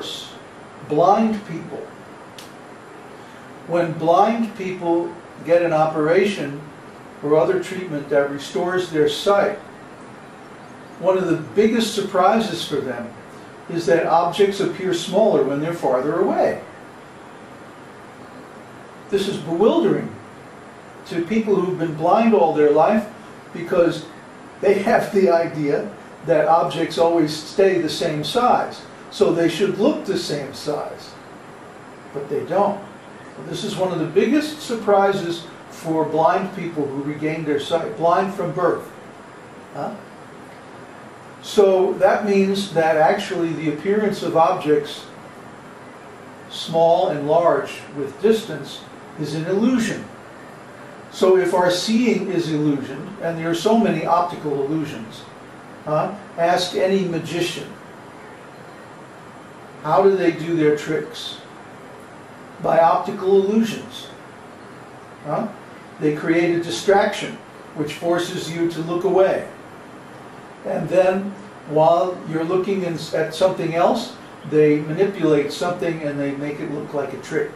source. Blind people. When blind people get an operation or other treatment that restores their sight, one of the biggest surprises for them is that objects appear smaller when they're farther away. This is bewildering to people who've been blind all their life, because they have the idea that objects always stay the same size, so they should look the same size, but they don't. This is one of the biggest surprises for blind people who regain their sight, blind from birth. So that means that actually the appearance of objects, small and large with distance, is an illusion. So if our seeing is illusioned, and there are so many optical illusions, ask any magician, how do they do their tricks? By optical illusions. They create a distraction which forces you to look away. And then while you're looking at something else, they manipulate something and they make it look like a trick.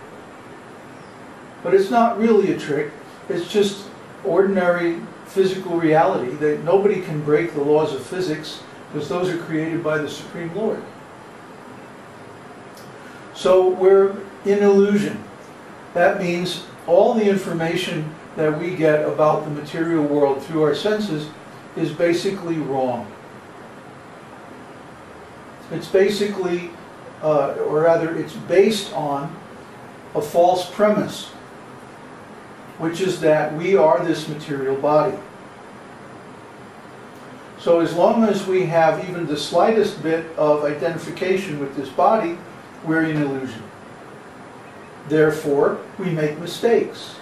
But it's not really a trick. It's just ordinary physical reality that nobody can break the laws of physics, because those are created by the Supreme Lord. So we're in illusion. That means all the information that we get about the material world through our senses is basically wrong. It's basically, or rather, it's based on a false premise, which is that we are this material body. So as long as we have even the slightest bit of identification with this body, we're in illusion. Therefore, we make mistakes.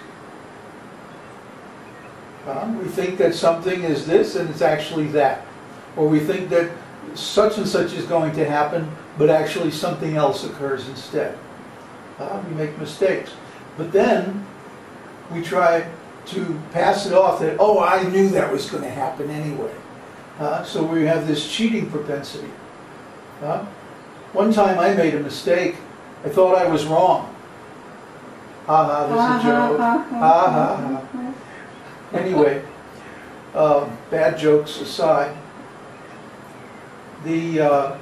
We think that something is this and it's actually that. Or we think that such and such is going to happen, but actually something else occurs instead. We make mistakes. But then we try to pass it off that, oh, I knew that was going to happen anyway. So we have this cheating propensity. One time I made a mistake. I thought I was wrong. There's a joke. Anyway, bad jokes aside, the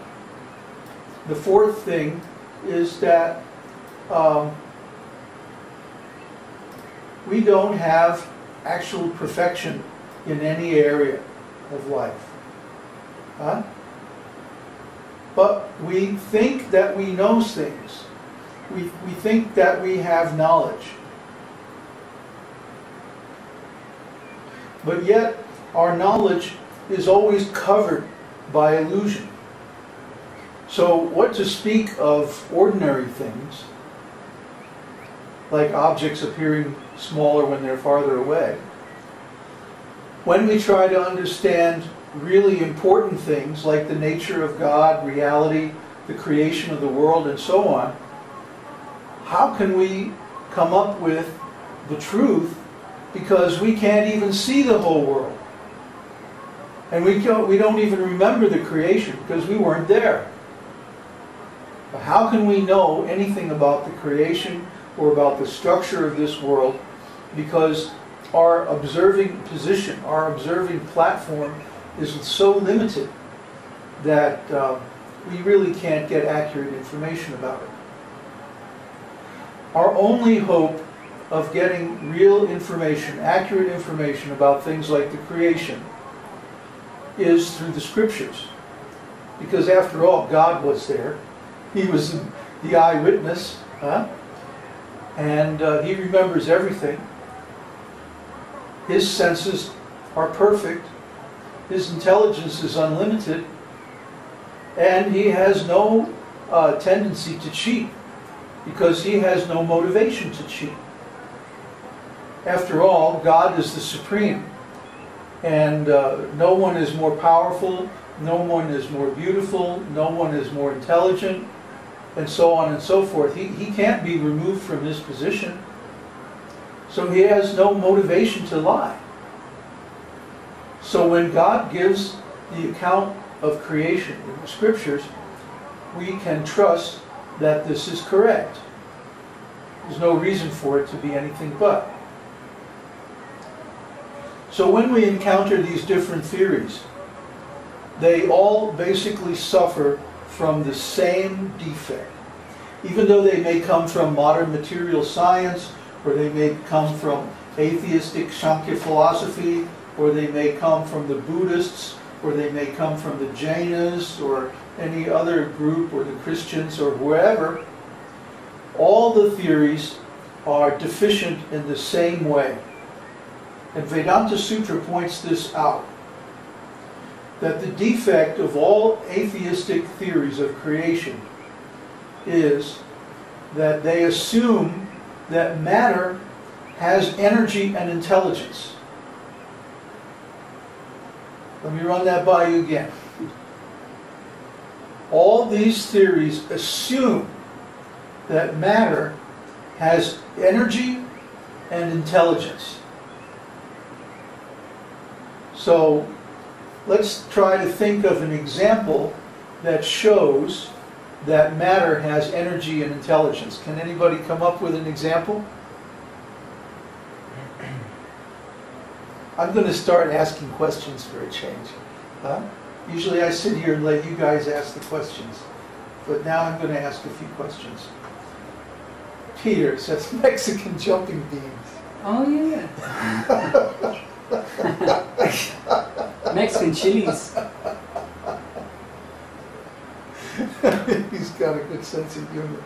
fourth thing is that we don't have actual perfection in any area of life. But we think that we know things. We think that we have knowledge. But yet, our knowledge is always covered by illusion. So what to speak of ordinary things, like objects appearing smaller when they're farther away? When we try to understand really important things like the nature of God, reality, the creation of the world, and so on, how can we come up with the truth, because we can't even see the whole world? And we don't even remember the creation because we weren't there. But how can we know anything about the creation or about the structure of this world? Because our observing position, our observing platform is so limited that we really can't get accurate information about it. Our only hope of getting real information, accurate information about things like the creation, is through the scriptures. Because after all, God was there. He was the eyewitness, and He remembers everything. His senses are perfect. His intelligence is unlimited. And He has no tendency to cheat, because He has no motivation to cheat. After all, God is the supreme. And no one is more powerful, no one is more beautiful, no one is more intelligent, and so on and so forth. He can't be removed from His position. So He has no motivation to lie. So when God gives the account of creation in the scriptures, we can trust that this is correct. There's no reason for it to be anything but. So when we encounter these different theories, they all basically suffer from the same defect. Even though they may come from modern material science, or they may come from atheistic Sankhya philosophy, or they may come from the Buddhists, or they may come from the Jainas, or any other group, or the Christians, or wherever, all the theories are deficient in the same way. And Vedānta-sūtra points this out, that the defect of all atheistic theories of creation is that they assume that matter has energy and intelligence. Let me run that by you again. All these theories assume that matter has energy and intelligence. So let's try to think of an example that shows that matter has energy and intelligence. Can anybody come up with an example? I'm going to start asking questions for a change. Usually I sit here and let you guys ask the questions, but now I'm going to ask a few questions. Peter says Mexican jumping beans. Oh yeah. Mexican chilies. He's got a good sense of humor.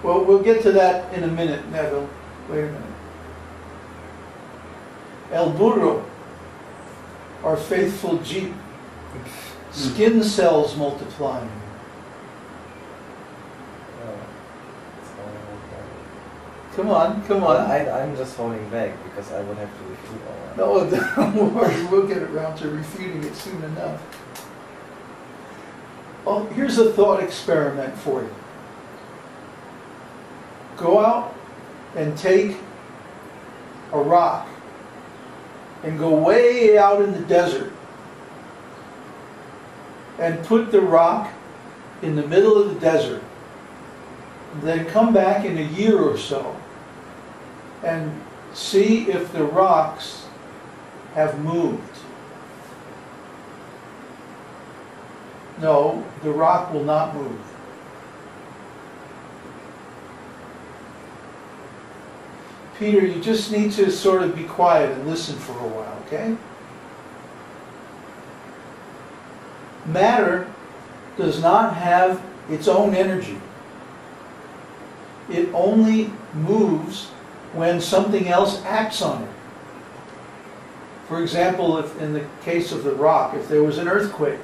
Well, we'll get to that in a minute, Neville. Wait a minute. El burro, our faithful jeep, skin cells multiplying. Come on, come on. I'm just holding back because I would have to refute all that. No, don't worry, we'll get around to refuting it soon enough. Oh, here's a thought experiment for you. Go out and take a rock and go way out in the desert and put the rock in the middle of the desert. Then come back in a year or so and see if the rocks have moved. No, the rock will not move. Peter, you just need to sort of be quiet and listen for a while, okay? Matter does not have its own energy. It only moves when something else acts on it. For example, if in the case of the rock, if there was an earthquake,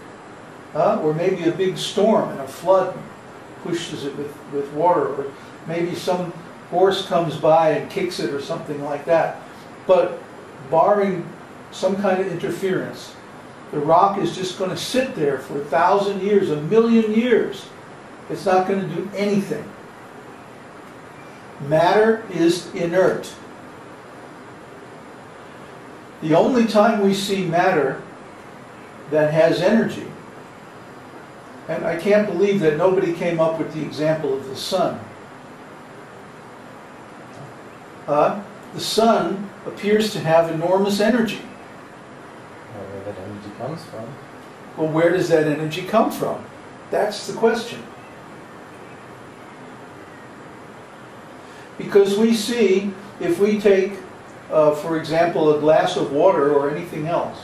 or maybe a big storm and a flood pushes it with water, or maybe some horse comes by and kicks it or something like that. But barring some kind of interference, the rock is just going to sit there for 1,000 years, 1,000,000 years. It's not going to do anything. Matter is inert. The only time we see matter that has energy, and I can't believe that nobody came up with the example of the sun. The sun appears to have enormous energy. Where that energy comes from? Well, where does that energy come from? That's the question. Because we see, if we take, for example, a glass of water or anything else,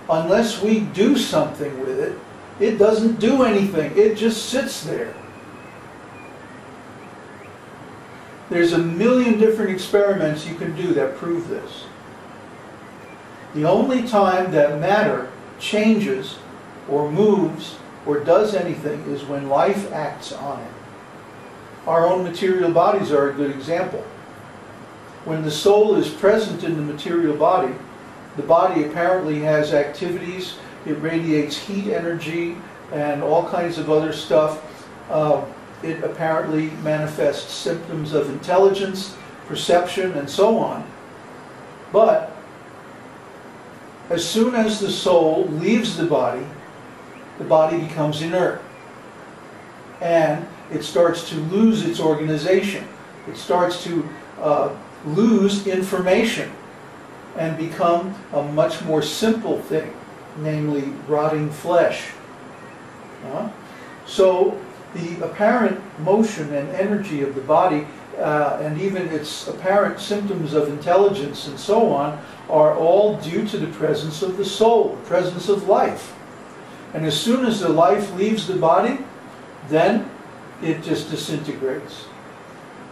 unless we do something with it, it doesn't do anything. It just sits there. There's 1,000,000 different experiments you can do that prove this. The only time that matter changes or moves or does anything is when life acts on it. Our own material bodies are a good example. When the soul is present in the material body, the body apparently has activities, it radiates heat energy and all kinds of other stuff. It apparently manifests symptoms of intelligence, perception, and so on. But as soon as the soul leaves the body the body becomes inert. And it starts to lose its organization. It starts to lose information and become a much more simple thing, namely rotting flesh. So the apparent motion and energy of the body, and even its apparent symptoms of intelligence and so on, are all due to the presence of the soul, the presence of life. And as soon as the life leaves the body, then it just disintegrates.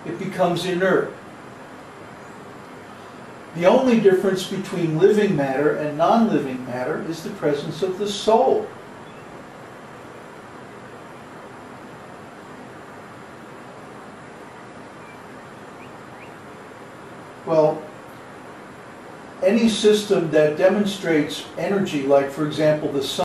It becomes inert. The only difference between living matter and non-living matter is the presence of the soul. Well, any system that demonstrates energy, like for example the sun,